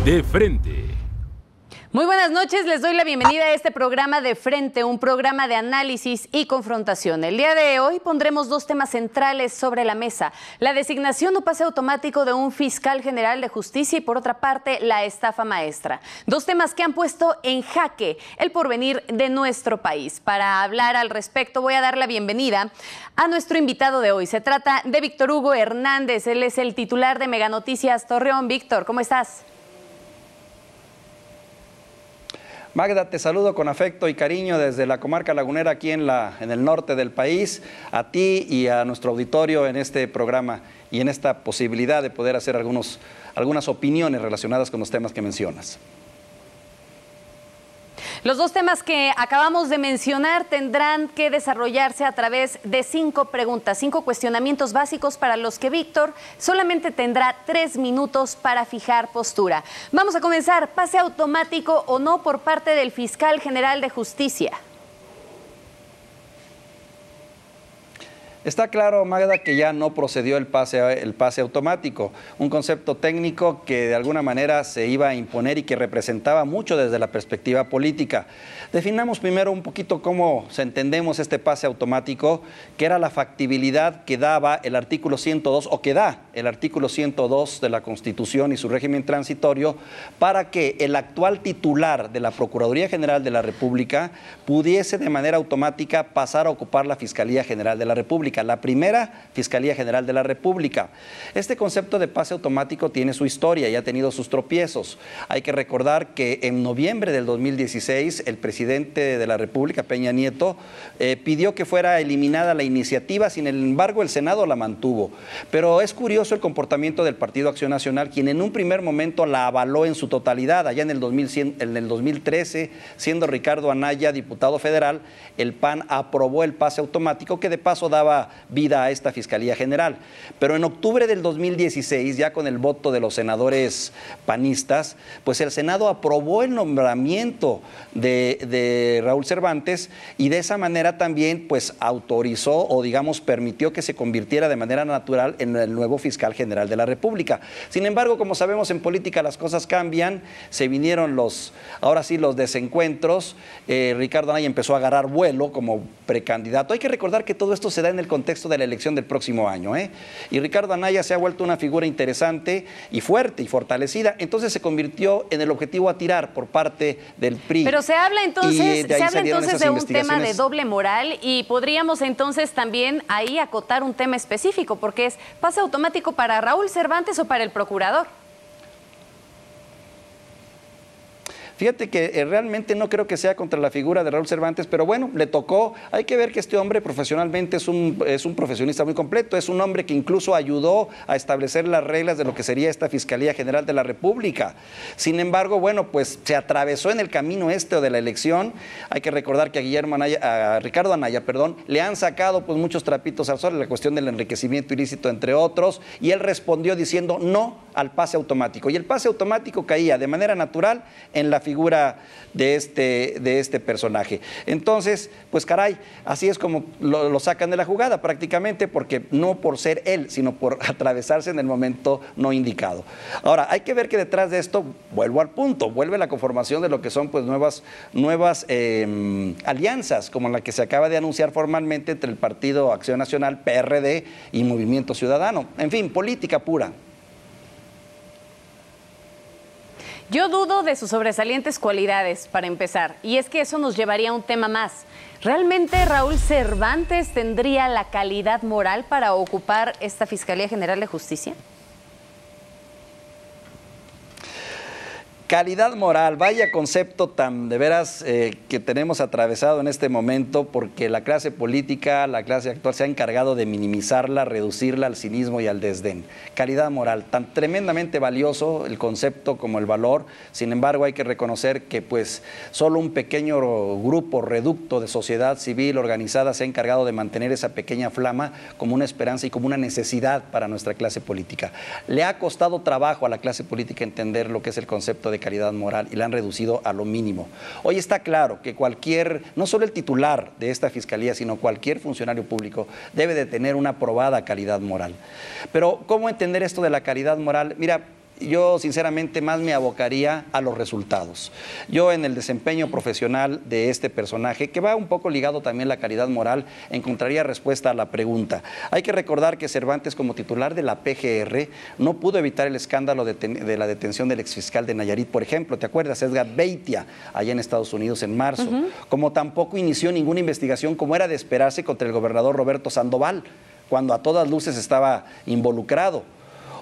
De Frente. Muy buenas noches, les doy la bienvenida a este programa De Frente, un programa de análisis y confrontación. El día de hoy pondremos dos temas centrales sobre la mesa: la designación o pase automático de un fiscal general de justicia y, por otra parte, la estafa maestra. Dos temas que han puesto en jaque el porvenir de nuestro país. Para hablar al respecto voy a dar la bienvenida a nuestro invitado de hoy. Se trata de Víctor Hugo Hernández, él es el titular de Mega Noticias Torreón. Víctor, ¿cómo estás? Magda, te saludo con afecto y cariño desde la comarca lagunera aquí en el norte del país, a ti y a nuestro auditorio en este programa y en esta posibilidad de poder hacer algunas opiniones relacionadas con los temas que mencionas. Los dos temas que acabamos de mencionar tendrán que desarrollarse a través de 5 preguntas, 5 cuestionamientos básicos para los que Víctor solamente tendrá 3 minutos para fijar postura. Vamos a comenzar. ¿Pase automático o no por parte del fiscal general de justicia? Está claro, Magda, que ya no procedió el pase automático, un concepto técnico que de alguna manera se iba a imponer y que representaba mucho desde la perspectiva política. Definamos primero un poquito cómo entendemos este pase automático, que era la factibilidad que daba el artículo 102, o que da el artículo 102 de la Constitución y su régimen transitorio, para que el actual titular de la Procuraduría General de la República pudiese de manera automática pasar a ocupar la Fiscalía General de la República, la primera Fiscalía General de la República. Este concepto de pase automático tiene su historia y ha tenido sus tropiezos. Hay que recordar que en noviembre del 2016 el presidente de la República, Peña Nieto, pidió que fuera eliminada la iniciativa. Sin embargo, el Senado la mantuvo. Pero es curioso el comportamiento del Partido Acción Nacional, quien en un primer momento la avaló en su totalidad. Allá en el 2013, siendo Ricardo Anaya diputado federal, el PAN aprobó el pase automático, que de paso daba vida a esta Fiscalía General. Pero en octubre del 2016, ya con el voto de los senadores panistas, pues el Senado aprobó el nombramiento de Raúl Cervantes, y de esa manera también pues autorizó, o digamos permitió, que se convirtiera de manera natural en el nuevo fiscal general de la República. Sin embargo, como sabemos, en política las cosas cambian, se vinieron ahora sí los desencuentros. Ricardo Anaya empezó a agarrar vuelo como precandidato. Hay que recordar que todo esto se da en el contexto de la elección del próximo año, y Ricardo Anaya se ha vuelto una figura interesante y fuerte y fortalecida. Entonces se convirtió en el objetivo a tirar por parte del PRI. Pero se habla entonces de un tema de doble moral, y podríamos entonces también ahí acotar un tema específico, porque es pase automático para Raúl Cervantes o para el procurador. Fíjate que realmente no creo que sea contra la figura de Raúl Cervantes, pero bueno, le tocó. Hay que ver que este hombre profesionalmente es un profesionista muy completo, es un hombre que incluso ayudó a establecer las reglas de lo que sería esta Fiscalía General de la República. Sin embargo, bueno, pues se atravesó en el camino de la elección. Hay que recordar que a Ricardo Anaya, le han sacado pues muchos trapitos al sol, la cuestión del enriquecimiento ilícito, entre otros, y él respondió diciendo no al pase automático. Y el pase automático caía de manera natural en la figura de este personaje. Entonces, pues caray, así es como lo sacan de la jugada prácticamente, porque no por ser él, sino por atravesarse en el momento no indicado. Ahora, hay que ver que detrás de esto, vuelvo al punto, vuelve la conformación de lo que son pues nuevas alianzas, como la que se acaba de anunciar formalmente entre el Partido Acción Nacional, PRD, y Movimiento Ciudadano. En fin, política pura. Yo dudo de sus sobresalientes cualidades, para empezar, y es que eso nos llevaría a un tema más. ¿Realmente Raúl Cervantes tendría la calidad moral para ocupar esta Fiscalía General de Justicia? Calidad moral, vaya concepto tan de veras que tenemos atravesado en este momento, porque la clase política, la clase actual se ha encargado de minimizarla, reducirla al cinismo y al desdén. Calidad moral, tan tremendamente valioso el concepto como el valor. Sin embargo, hay que reconocer que pues solo un pequeño grupo reducto de sociedad civil organizada se ha encargado de mantener esa pequeña flama como una esperanza y como una necesidad para nuestra clase política. Le ha costado trabajo a la clase política entender lo que es el concepto de calidad moral, y la han reducido a lo mínimo. Hoy está claro que no solo el titular de esta fiscalía, sino cualquier funcionario público debe de tener una probada calidad moral. Pero ¿cómo entender esto de la calidad moral? Mira, yo sinceramente más me abocaría a los resultados. Yo en el desempeño profesional de este personaje, que va un poco ligado también a la calidad moral, encontraría respuesta a la pregunta. Hay que recordar que Cervantes, como titular de la PGR, no pudo evitar el escándalo de la detención del exfiscal de Nayarit, por ejemplo, ¿te acuerdas? Edgar Beitia, allá en Estados Unidos en marzo. Como tampoco inició ninguna investigación, como era de esperarse, contra el gobernador Roberto Sandoval, cuando a todas luces estaba involucrado.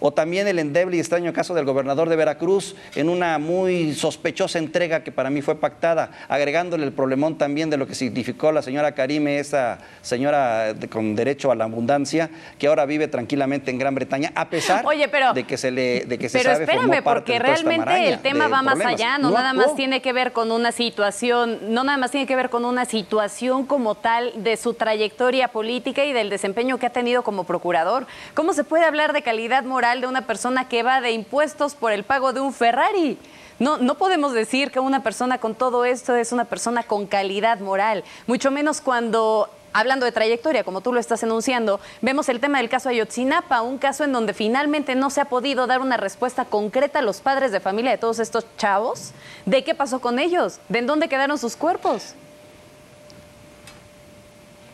O también el endeble y extraño caso del gobernador de Veracruz, en una muy sospechosa entrega que para mí fue pactada, agregándole el problemón también de lo que significó la señora Karime, esa señora con derecho a la abundancia, que ahora vive tranquilamente en Gran Bretaña, a pesar de que se sabe espérame, formó parte porque de toda esta realmente maraña el tema va más problemas. allá, no nada más tiene que ver con una situación, no nada más tiene que ver con una situación como tal de su trayectoria política y del desempeño que ha tenido como procurador. ¿Cómo se puede hablar de calidad moral de una persona que va de impuestos por el pago de un Ferrari? No podemos decir que una persona con todo esto es una persona con calidad moral, mucho menos cuando, hablando de trayectoria, como tú lo estás enunciando, vemos el tema del caso Ayotzinapa, un caso en donde finalmente no se ha podido dar una respuesta concreta a los padres de familia de todos estos chavos, de qué pasó con ellos, de en dónde quedaron sus cuerpos.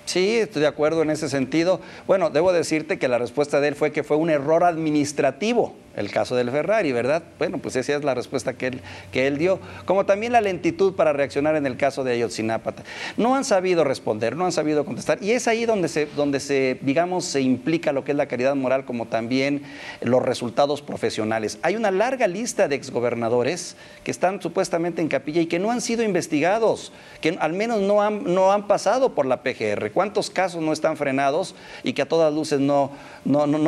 Sí, estoy de acuerdo en ese sentido. Bueno, debo decirte que la respuesta de él fue que fue un error administrativo el caso del Ferrari, ¿verdad? Bueno, pues esa es la respuesta que él dio. Como también la lentitud para reaccionar en el caso de Ayotzinapa. No han sabido responder, no han sabido contestar. Y es ahí donde digamos, se implica lo que es la calidad moral, como también los resultados profesionales. Hay una larga lista de exgobernadores que están supuestamente en capilla y que no han sido investigados, que al menos no han pasado por la PGR. ¿Cuántos casos no están frenados y que a todas luces no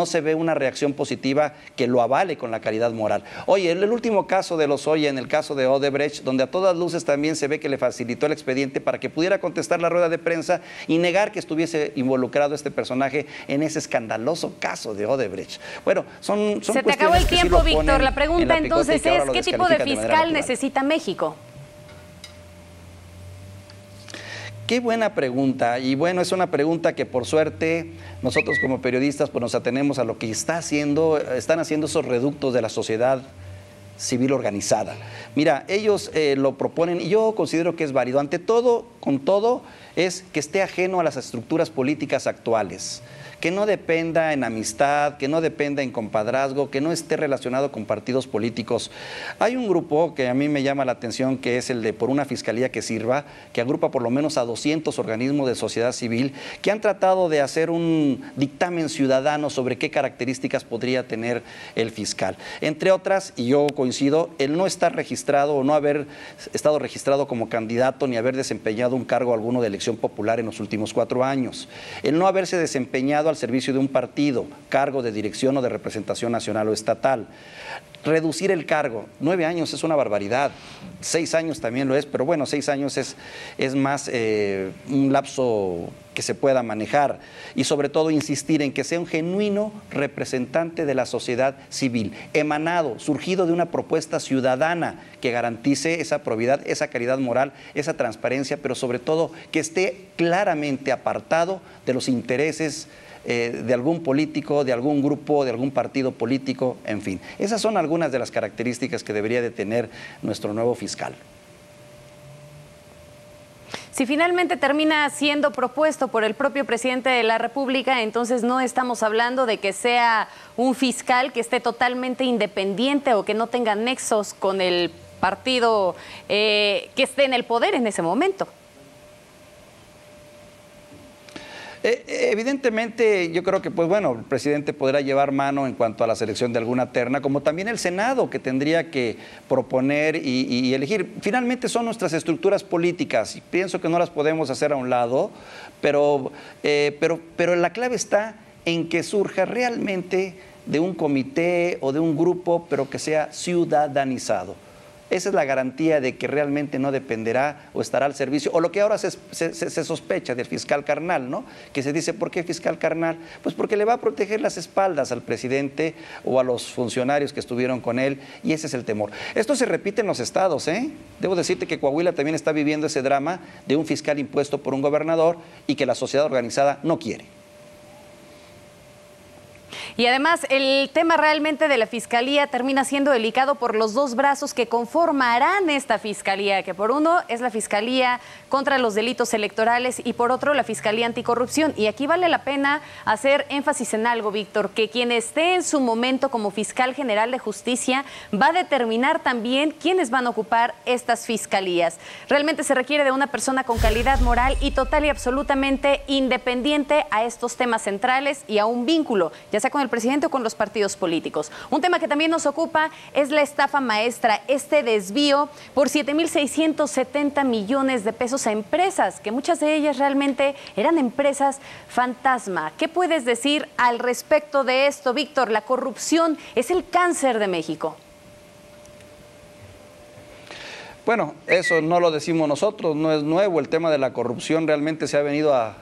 se ve una reacción positiva que lo avale con la calidad moral? Oye, el último caso de Lozoya, en el caso de Odebrecht, donde a todas luces también se ve que le facilitó el expediente para que pudiera contestar la rueda de prensa y negar que estuviese involucrado este personaje en ese escandaloso caso de Odebrecht. Bueno, son Se te acabó el tiempo, sí, Víctor. La pregunta entonces es, ¿qué tipo de fiscal necesita México? Qué buena pregunta, y bueno, es una pregunta que por suerte nosotros como periodistas pues nos atenemos a lo que están haciendo esos reductos de la sociedad civil organizada. Mira, ellos lo proponen y yo considero que es válido. Ante todo, con todo, es que esté ajeno a las estructuras políticas actuales, que no dependa en amistad, que no dependa en compadrazgo, que no esté relacionado con partidos políticos. Hay un grupo que a mí me llama la atención, que es el de Por una Fiscalía que Sirva, que agrupa por lo menos a 200 organismos de sociedad civil que han tratado de hacer un dictamen ciudadano sobre qué características podría tener el fiscal. Entre otras, y yo coincido, el no estar registrado o no haber estado registrado como candidato ni haber desempeñado un cargo alguno de elección popular en los últimos 4 años. El no haberse desempeñado al servicio de un partido, cargo de dirección o de representación nacional o estatal. Reducir el cargo, 9 años es una barbaridad, 6 años también lo es, pero bueno, 6 años es más un lapso que se pueda manejar, y sobre todo insistir en que sea un genuino representante de la sociedad civil, emanado, surgido de una propuesta ciudadana que garantice esa probidad, esa calidad moral, esa transparencia, pero sobre todo que esté claramente apartado de los intereses de algún político, de algún grupo, de algún partido político, en fin. Esas son algunas de las características que debería de tener nuestro nuevo fiscal. Si finalmente termina siendo propuesto por el propio presidente de la República, entonces no estamos hablando de que sea un fiscal que esté totalmente independiente o que no tenga nexos con el partido que esté en el poder en ese momento. Evidentemente, yo creo que, pues bueno, el presidente podrá llevar mano en cuanto a la selección de alguna terna, como también el Senado, que tendría que proponer y elegir. Finalmente son nuestras estructuras políticas y pienso que no las podemos hacer a un lado, pero la clave está en que surja realmente de un comité o de un grupo, pero que sea ciudadanizado. Esa es la garantía de que realmente no dependerá o estará al servicio, o lo que ahora se sospecha del fiscal carnal, ¿no? Que se dice, ¿por qué fiscal carnal? Pues porque le va a proteger las espaldas al presidente o a los funcionarios que estuvieron con él, y ese es el temor. Esto se repite en los estados, ¿eh? Debo decirte que Coahuila también está viviendo ese drama de un fiscal impuesto por un gobernador y que la sociedad organizada no quiere. Y además, el tema realmente de la Fiscalía termina siendo delicado por los dos brazos que conformarán esta Fiscalía, que por uno es la Fiscalía contra los delitos electorales y por otro la Fiscalía Anticorrupción. Y aquí vale la pena hacer énfasis en algo, Víctor, que quien esté en su momento como fiscal general de justicia va a determinar también quiénes van a ocupar estas fiscalías. Realmente se requiere de una persona con calidad moral y total y absolutamente independiente a estos temas centrales y a un vínculo, ya sea con el presidente o con los partidos políticos. Un tema que también nos ocupa es la estafa maestra, este desvío por 7.670 millones de pesos a empresas, que muchas de ellas realmente eran empresas fantasma. ¿Qué puedes decir al respecto de esto, Víctor? La corrupción es el cáncer de México. Bueno, eso no lo decimos nosotros, no es nuevo. El tema de la corrupción realmente se ha venido a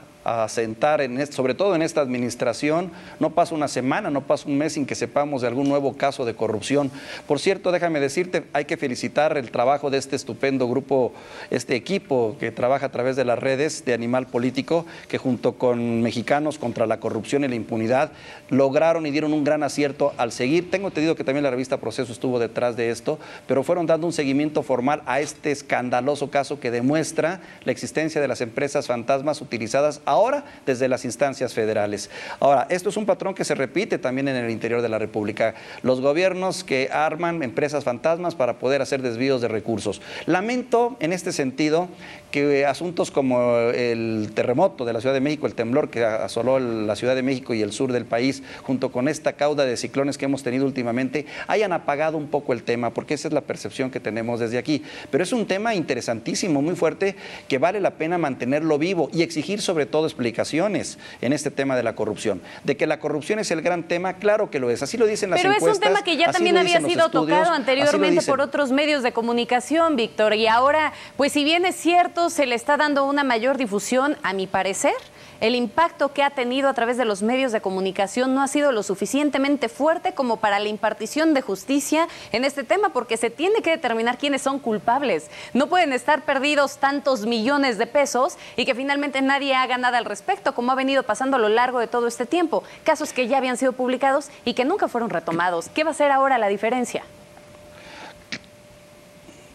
sentar, sobre todo en esta administración. No pasa una semana, no pasa un mes sin que sepamos de algún nuevo caso de corrupción. Por cierto, déjame decirte, hay que felicitar el trabajo de este estupendo grupo, este equipo que trabaja a través de las redes de Animal Político, que junto con Mexicanos contra la Corrupción y la Impunidad lograron y dieron un gran acierto al seguir. Tengo entendido que también la revista Proceso estuvo detrás de esto, pero fueron dando un seguimiento formal a este escandaloso caso que demuestra la existencia de las empresas fantasmas utilizadas ahora desde las instancias federales. Ahora, esto es un patrón que se repite también en el interior de la República. Los gobiernos que arman empresas fantasmas para poder hacer desvíos de recursos. Lamento en este sentido que asuntos como el terremoto de la Ciudad de México, el temblor que asoló la Ciudad de México y el sur del país, junto con esta cauda de ciclones que hemos tenido últimamente, hayan apagado un poco el tema, porque esa es la percepción que tenemos desde aquí. Pero es un tema interesantísimo, muy fuerte, que vale la pena mantenerlo vivo y exigir sobre todo explicaciones en este tema de la corrupción. De que la corrupción es el gran tema, claro que lo es, así lo dicen las encuestas. Pero es un tema que ya también había sido tocado anteriormente por otros medios de comunicación, Víctor, y ahora, pues si bien es cierto, se le está dando una mayor difusión, a mi parecer, el impacto que ha tenido a través de los medios de comunicación no ha sido lo suficientemente fuerte como para la impartición de justicia en este tema, porque se tiene que determinar quiénes son culpables. No pueden estar perdidos tantos millones de pesos y que finalmente nadie haga nada al respecto, como ha venido pasando a lo largo de todo este tiempo. Casos que ya habían sido publicados y que nunca fueron retomados. ¿Qué va a ser ahora la diferencia?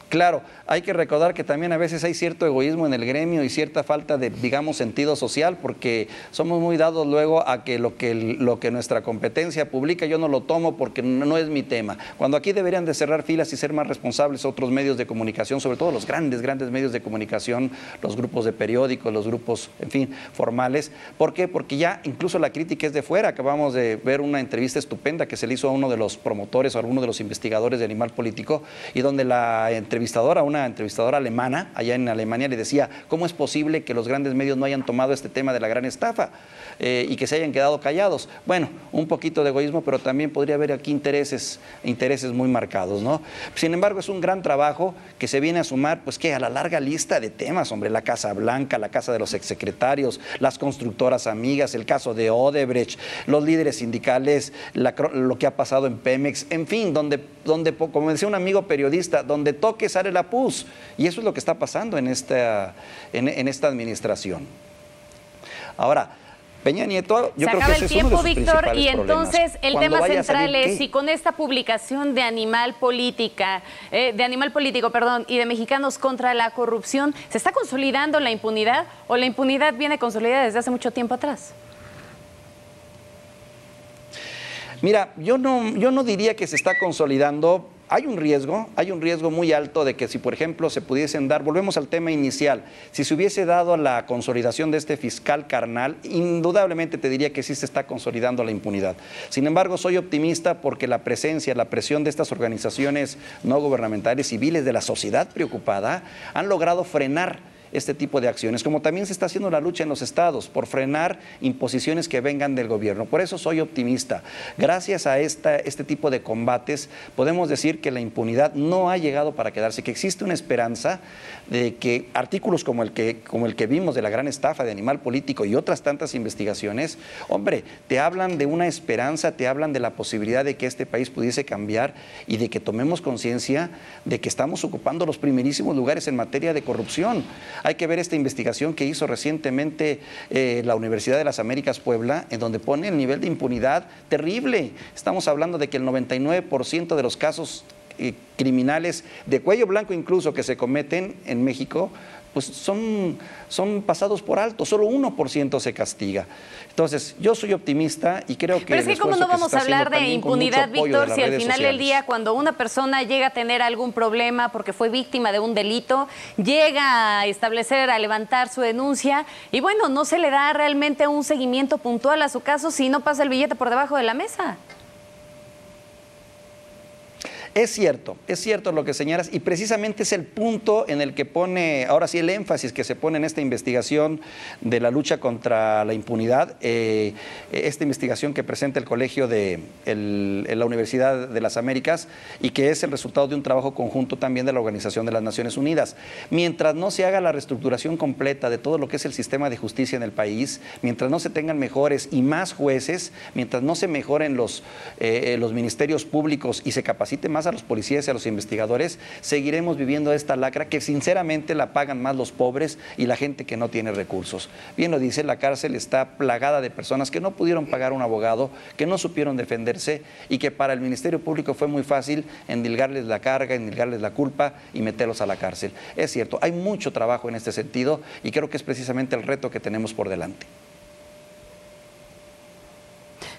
Claro, hay que recordar que también a veces hay cierto egoísmo en el gremio y cierta falta de, digamos, sentido social, porque somos muy dados luego a que lo que nuestra competencia publica yo no lo tomo porque no es mi tema. Cuando aquí deberían de cerrar filas y ser más responsables otros medios de comunicación, sobre todo los grandes medios de comunicación, los grupos de periódicos, los grupos, en fin, formales. ¿Por qué? Porque ya incluso la crítica es de fuera. Acabamos de ver una entrevista estupenda que se le hizo a uno de los promotores o a uno de los investigadores de Animal Político, y donde la entrevistadora, una entrevistadora alemana, allá en Alemania, le decía, ¿cómo es posible que los grandes medios no hayan tomado este tema de la gran estafa y que se hayan quedado callados? Bueno, un poquito de egoísmo, pero también podría haber aquí intereses muy marcados, ¿no? Sin embargo, es un gran trabajo que se viene a sumar, pues, ¿qué? A la larga lista de temas, hombre, la Casa Blanca, la casa de los exsecretarios, las constructoras amigas, el caso de Odebrecht, los líderes sindicales, lo que ha pasado en Pemex, en fin, donde como decía un amigo periodista, donde toque sale la pus. Y eso es lo que está pasando en esta administración. Ahora, Peña Nieto, yo creo que ese es uno de sus principales problemas. Se acaba el tiempo, Víctor, y entonces el tema central es si con esta publicación de Animal Político, y de Mexicanos contra la Corrupción, ¿se está consolidando la impunidad o la impunidad viene consolidada desde hace mucho tiempo atrás? Mira, yo no diría que se está consolidando. Hay un riesgo muy alto de que si, por ejemplo, se pudiesen dar, volvemos al tema inicial, si se hubiese dado la consolidación de este fiscal carnal, indudablemente te diría que sí se está consolidando la impunidad. Sin embargo, soy optimista porque la presencia, la presión de estas organizaciones no gubernamentales, civiles, de la sociedad preocupada, han logrado frenar este tipo de acciones, como también se está haciendo la lucha en los estados por frenar imposiciones que vengan del gobierno. Por eso soy optimista. Gracias a este tipo de combates podemos decir que la impunidad no ha llegado para quedarse, que existe una esperanza de que artículos como el que vimos de la gran estafa de Animal Político y otras tantas investigaciones, hombre, te hablan de una esperanza, te hablan de la posibilidad de que este país pudiese cambiar y de que tomemos conciencia de que estamos ocupando los primerísimos lugares en materia de corrupción. Hay que ver esta investigación que hizo recientemente la Universidad de las Américas Puebla, en donde pone el nivel de impunidad terrible. Estamos hablando de que el 99% de los casos criminales de cuello blanco incluso que se cometen en México, pues son pasados por alto, solo 1% se castiga. Entonces, yo soy optimista y creo que... Pero es que cómo no vamos a hablar de impunidad, Víctor, si al final del día, cuando una persona llega a tener algún problema porque fue víctima de un delito, llega a establecer, a levantar su denuncia y bueno, no se le da realmente un seguimiento puntual a su caso si no pasa el billete por debajo de la mesa. Es cierto lo que señalas y precisamente es el punto en el que pone, ahora sí, el énfasis que se pone en esta investigación de la lucha contra la impunidad, esta investigación que presenta el colegio de la Universidad de las Américas y que es el resultado de un trabajo conjunto también de la Organización de las Naciones Unidas. Mientras no se haga la reestructuración completa de todo lo que es el sistema de justicia en el país, mientras no se tengan mejores y más jueces, mientras no se mejoren los ministerios públicos y se capacite más a los policías y a los investigadores, seguiremos viviendo esta lacra que sinceramente la pagan más los pobres y la gente que no tiene recursos. Bien lo dice, la cárcel está plagada de personas que no pudieron pagar un abogado, que no supieron defenderse y que para el Ministerio Público fue muy fácil endilgarles la carga, endilgarles la culpa y meterlos a la cárcel. Es cierto, hay mucho trabajo en este sentido y creo que es precisamente el reto que tenemos por delante.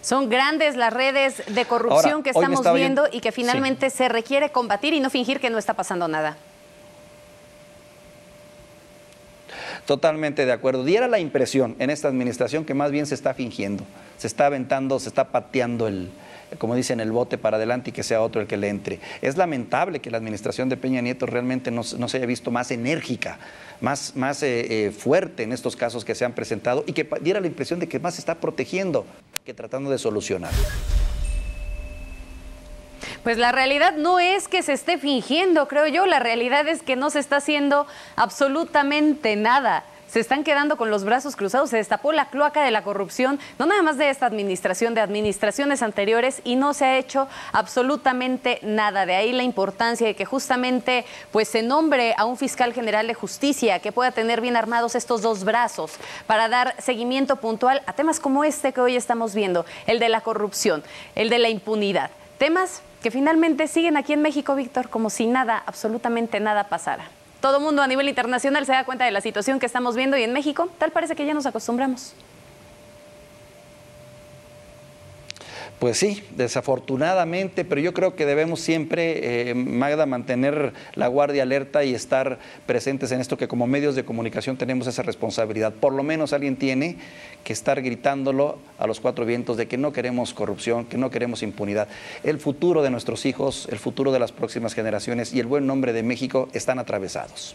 Son grandes las redes de corrupción Ahora, que estamos viendo y que finalmente se requiere combatir y no fingir que no está pasando nada. Totalmente de acuerdo. Diera la impresión en esta administración que más bien se está fingiendo, se está aventando, se está pateando como dicen, el bote para adelante y que sea otro el que le entre. Es lamentable que la administración de Peña Nieto realmente no se haya visto más enérgica, más fuerte en estos casos que se han presentado y que diera la impresión de que más se está protegiendo que tratando de solucionar. Pues la realidad no es que se esté fingiendo, creo yo, la realidad es que no se está haciendo absolutamente nada. Se están quedando con los brazos cruzados, se destapó la cloaca de la corrupción, no nada más de esta administración, de administraciones anteriores y no se ha hecho absolutamente nada. De ahí la importancia de que justamente pues se nombre a un fiscal general de justicia que pueda tener bien armados estos dos brazos para dar seguimiento puntual a temas como este que hoy estamos viendo, el de la corrupción, el de la impunidad. Temas que finalmente siguen aquí en México, Víctor, como si nada, absolutamente nada pasara. Todo el mundo a nivel internacional se da cuenta de la situación que estamos viendo y en México tal parece que ya nos acostumbramos. Pues sí, desafortunadamente, pero yo creo que debemos siempre, Magda, mantener la guardia alerta y estar presentes en esto que como medios de comunicación tenemos esa responsabilidad. Por lo menos alguien tiene que estar gritándolo a los cuatro vientos de que no queremos corrupción, que no queremos impunidad. El futuro de nuestros hijos, el futuro de las próximas generaciones y el buen nombre de México están atravesados.